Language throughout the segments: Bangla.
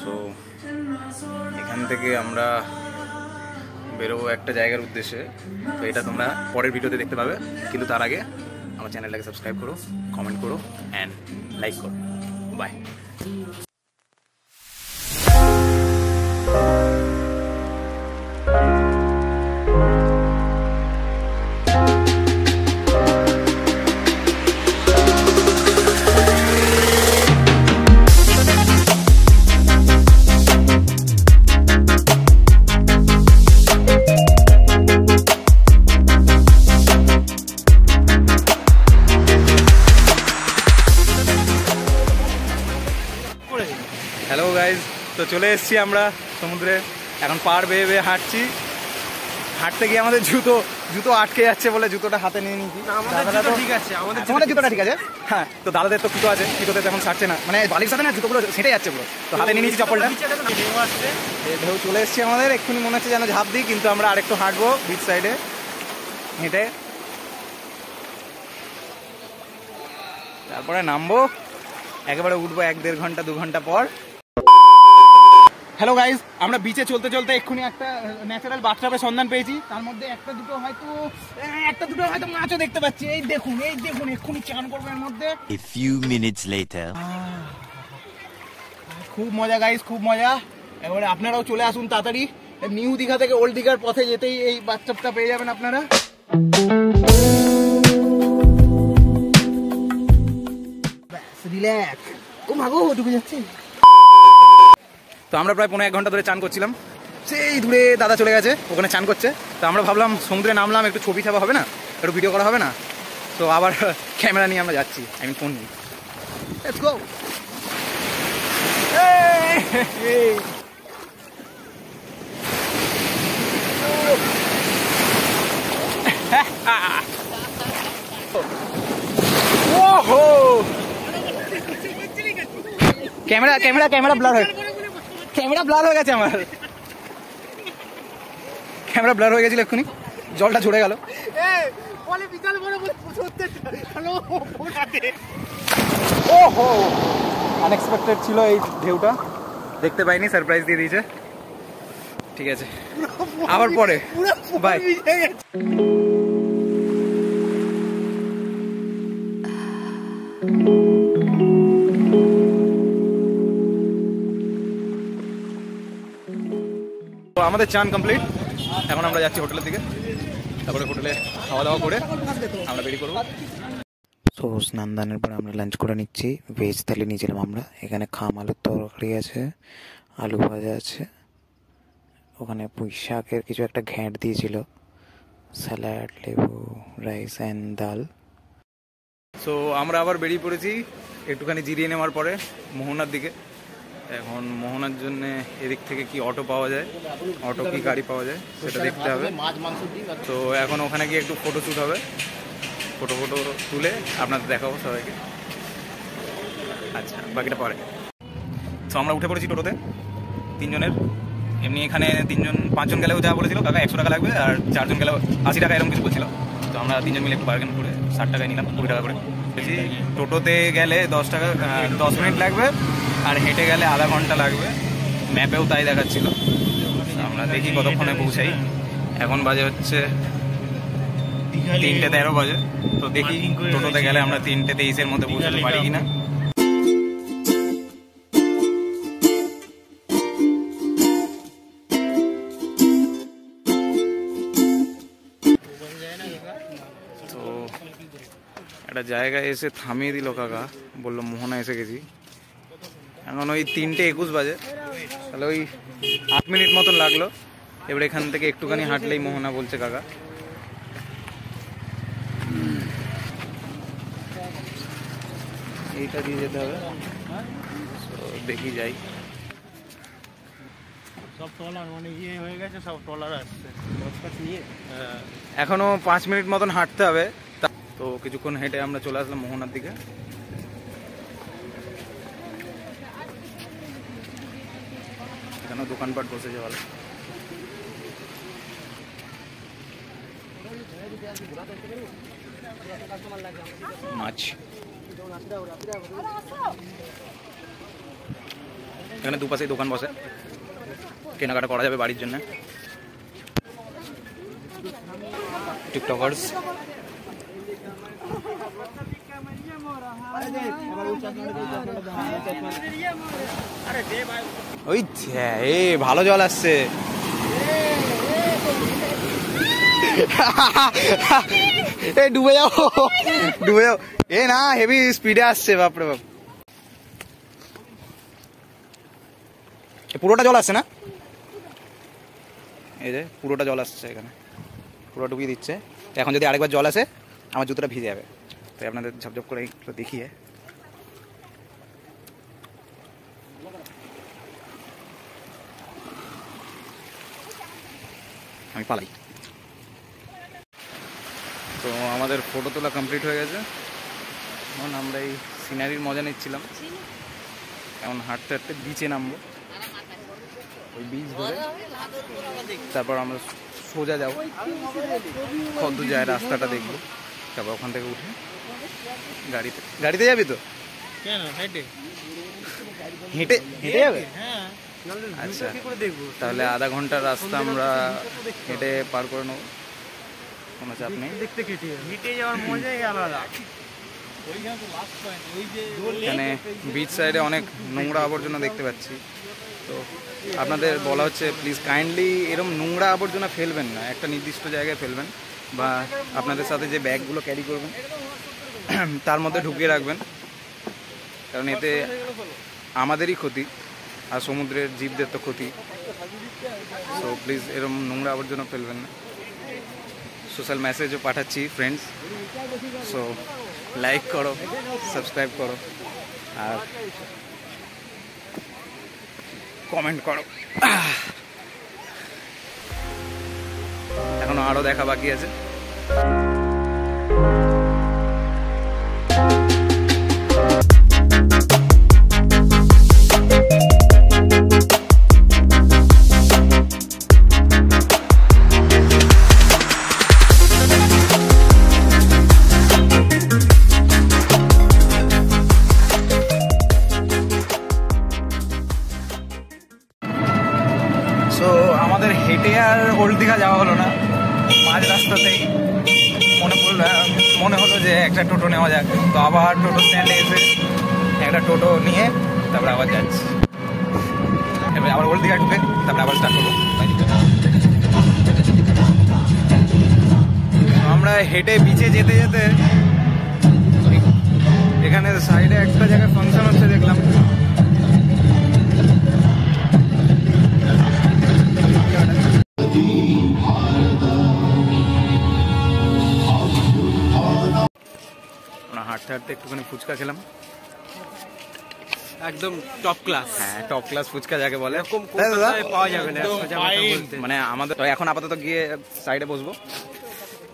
সো এখান থেকে আমরা বেরোবো একটা জায়গার উদ্দেশ্যে। তো এটা তোমরা পরের ভিডিওতে দেখতে পাবে, কিন্তু তার আগে আমার চ্যানেলটাকে সাবস্ক্রাইব করো, কমেন্ট করো অ্যান্ড লাইক করো। বাই। হ্যালো গাইজ, তো চলে এসেছি আমরা সমুদ্রে। এখন পাড় বেয়ে বেয়ে হাঁটছি। হাঁটতে গিয়ে আমাদের জুতো আটকে যাচ্ছে বলে জুতোটা হাতে নিয়ে নিয়েছি। ঠিক আছে, আমাদের জুতোটা ঠিক আছে। হ্যাঁ, তো দাদাদের তো জুতো আছে, জুতোতে তেমন ছাড়ছে না, মানে বালির সাথে না জুতোগুলো সেটাই যাচ্ছে পুরো। তো হাতে নিয়ে নিয়েছি চপ্পলটা। ঢেউ চলে এসেছি আমাদের, এক্ষুনি মনে হচ্ছে যেন ঝাঁপ দিই, কিন্তু আমরা আরেকটু হাঁটবো বিচ সাইডে হেঁটে, তারপরে নামবো, একেবারে উঠবো 1-1.5 ঘন্টা 2 ঘন্টা পর। হ্যালো গাইজ, আমরা বিচে চলতে চলতে এক্ষুনি একটা ন্যাচারাল বাথটাবের সন্ধান পেয়েছি। তার মধ্যে একটা দুটো হয়তো মাছও দেখতে পাচ্ছি। এই দেখুন এক্ষুনি চান করবো এর মধ্যে। A few minutes later. খুব মজা গাইজ, খুব মজা। এবারে আপনারাও চলে আসুন তাড়াতাড়ি। নিউ দীঘা থেকে ওল্ড দীঘার পথে যেতেই এই বাথটাবটা পেয়ে যাবেন আপনারা। রিল্যাক্স। ও মাগো, ডুবে যাচ্ছে। তো আমরা প্রায় 1.5 ঘন্টা ধরে চান করছিলাম। সেই দূরে দাদা চলে গেছে, ওখানে চান করছে। তো আমরা ভাবলাম সমুদ্রে নামলাম, একটু ছবি ছাপা হবে না, একটু ভিডিও করা হবে না। তো আবার ক্যামেরা নিয়ে আমরা যাচ্ছি, ফোন নিয়ে। Let's go. ওহো, ক্যামেরা ব্লার হয়ে গেছে। আমার ক্যামেরা ব্লার হয়ে গেছিল এক্ষুনি, জলটা ঝরে গেল। ওহো, আনএক্সপেক্টেড ছিল এই ঢেউটা, দেখতে পাইনি, সারপ্রাইজ দিয়ে দিয়েছে। ঠিক আছে, আবার পরে বাই। তো আমাদের চান কমপ্লিট, এখন আমরা যাচ্ছি হোটেলের দিকে। তারপরে হোটেলে খাওয়া দাওয়া করে আমরা বেরিয়ে করবো। তো স্নান দানের পর আমরা লাঞ্চ করে নিচ্ছি। ভেজ থালি নিয়েছিলাম আমরা। এখানে খাম আলুর তরকারি আছে, আলু ভাজা আছে, ওখানে পুঁই শাকের কিছু একটা ঘ্যাঁট দিয়েছিল, স্যালাড, লেবু, রাইস অ্যান্ড ডাল। সো আমরা আবার বেরিয়ে পড়েছি একটুখানি জিরিয়ে নেওয়ার পরে মোহনার দিকে। এখন মোহনার জন্য এদিক থেকে কি অটো পাওয়া যায়, অটো কি গাড়ি পাওয়া যায় সেটা দেখতে হবে। তো এখন ওখানে গিয়ে একটু ফটোশ্যুট হবে, ফটো তুলে আপনাদের দেখাবো সবাইকে। আচ্ছা, বাকিটা পরে। তো আমরা উঠে পড়েছি টোটোতে 3 জনের। এমনি এখানে 5 জন গেলেও যা বলেছিল কাকা 100 টাকা লাগবে, আর 4 জন গেলেও 80 টাকা এরকম কিছু বলছিল। তো আমরা 3 জন মিলে একটু বার্গেন করে 60 টাকায় নিলাম, 20 টাকা করে। টোটোতে গেলে 10 মিনিট লাগবে, আর হেঁটে গেলে আধা ঘন্টা লাগবে। ম্যাপেও তাই দেখাচ্ছিল। আমরা দেখি কতক্ষণে পৌঁছাই। এখন বাজে হচ্ছে 3:13 বাজে। তো দেখি টোটোতে গেলে আমরা 3:23-এর মধ্যে পৌঁছাতে পারি কিনা। তো একটা জায়গায় এসে থামিয়ে দিল কাকা, বললো মোহনা এসে গেছি। এখন ওই 3:21 বাজে, তাহলে ওই 8 মিনিট মতন লাগলো। এবার এখান থেকে একটুখানি হাঁটলেই মোহনা বলছে কাকা। এইটা দিয়ে যেতে হবে, দেখি যাই। সব ট্রলার মানে ইয়ে হয়ে গেছে, সব ট্রলার আসছে নিয়ে। এখনো 5 মিনিট মতন হাঁটতে হবে। তো কিছুক্ষণ হেঁটে আমরা চলে আসলাম মোহনার দিকে। এখানে দোকানপাট বসেছে ভালো। মাছ এখানে দুপাশেই দোকান বসে, কেনাকাটা করা যাবে বাড়ির জন্য। টিকটকার্স ওই এ ভালো জল আসছে। এই ডুবে যাও, ডুবে যাও। এ না হেভি স্পিডে আসছে, বাপরে বাপ। পুরোটা জল আসছে না, এই যে পুরোটা জল আসছে এখানে, পুরো ডুবিয়ে দিচ্ছে। এখন যদি আরেকবার জল আসে আমার জুতোটা ভিজে যাবে, তাই আপনাদের ঝপঝপ করে একটু দেখিয়ে আমি পালাই। তো আমাদের ফটো তোলা কমপ্লিট হয়ে গেছে। এখন আমরা এই সিনারির মজা নিচ্ছিলাম। এখন হাঁটতে হাঁটতে বিচে নামবো, ওই বিচ ধরে তারপর আমরা সোজা যাবো, কত যায় রাস্তাটা দেখবো, তারপর ওখান থেকে উঠে গাড়িতে। গাড়িতে যাবি তো? হেঁটে হেঁটে হেঁটে যাবে? হ্যাঁ। আচ্ছা, তাহলে আধা ঘন্টার রাস্তা আমরা হেঁটে পার করে নেবো, কোনো চাপ নেই। দেখতে হেঁটে যাওয়ার মজাই আলাদা। এখানে বিচ সাইডে অনেক নোংরা আবর্জনা দেখতে পাচ্ছি। তো আপনাদের বলা হচ্ছে প্লিজ কাইন্ডলি এরকম নোংরা আবর্জনা ফেলবেন না, একটা নির্দিষ্ট জায়গায় ফেলবেন, বা আপনাদের সাথে যে ব্যাগগুলো ক্যারি করবেন তার মধ্যে ঢুকিয়ে রাখবেন, কারণ এতে আমাদেরই ক্ষতি আর সমুদ্রের জীবদের তো ক্ষতি। সো প্লিজ এরকম নোংরা আবর্জনা ফেলবেন না। সোশ্যাল মেসেজও পাঠাচ্ছি ফ্রেন্ডস, সো লাইক করো, সাবস্ক্রাইব করো আর কমেন্ট করো। এখনো আরো দেখা বাকি আছে। সো আমাদের হেঁটে আর ওল্ড দীঘা যাওয়া হলো না, মাঝ রাস্তাতেই মনে হলো যে একটা টোটো নেওয়া যাক। তো আবার টোটো স্ট্যান্ডে এসে একটা টোটো নিয়ে তারপরে আবার যাচ্ছি, এবার আবার ওল্ড দীঘা ঢুকে তারপরে আবার স্টার্ট করবো। আমরা হেঁটে বিচে যেতে যেতে এখানে সাইডে একটা জায়গায় ফাংশন হচ্ছে দেখলাম। হাঁটতে হাঁটতে একটুখানি ফুচকা খেলাম, একদম টপ ক্লাস। হ্যাঁ টপ ক্লাস ফুচকা যাকে বলে পাওয়া যাবে না মানে আমাদের। এখন আপাতত গিয়ে সাইডে বসবো,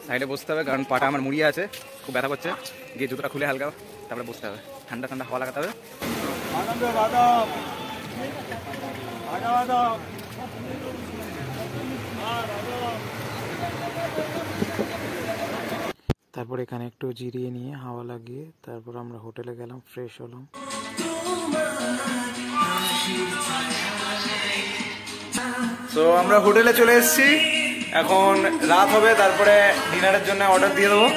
সাইডে বসতে হবে কারণ পাটা আমার মুড়িয়ে আছে, খুব ব্যথা করছে। গিয়ে জুতোটা খুলে হালকা তারপরে বসতে হবে, ঠান্ডা ঠান্ডা হাওয়া লাগাতে হবে। তারপর এখানে একটু জিরিয়ে নিয়ে হাওয়া লাগিয়ে তারপর আমরা হোটেলে গেলাম, ফ্রেশ হলাম। তো আমরা হোটেলে চলে এসেছি, এখন রাত হবে, তারপরে ডিনারের জন্য অর্ডার দিয়ে দেবো।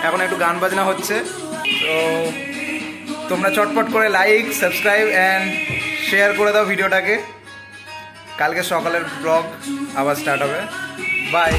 এখন একটু গান বাজনা হচ্ছে, তো তোমরা চটপট করে লাইক, সাবস্ক্রাইব অ্যান্ড শেয়ার করে দাও ভিডিওটাকে। কালকে সকালের ব্লগ আবার স্টার্ট হবে। বাই।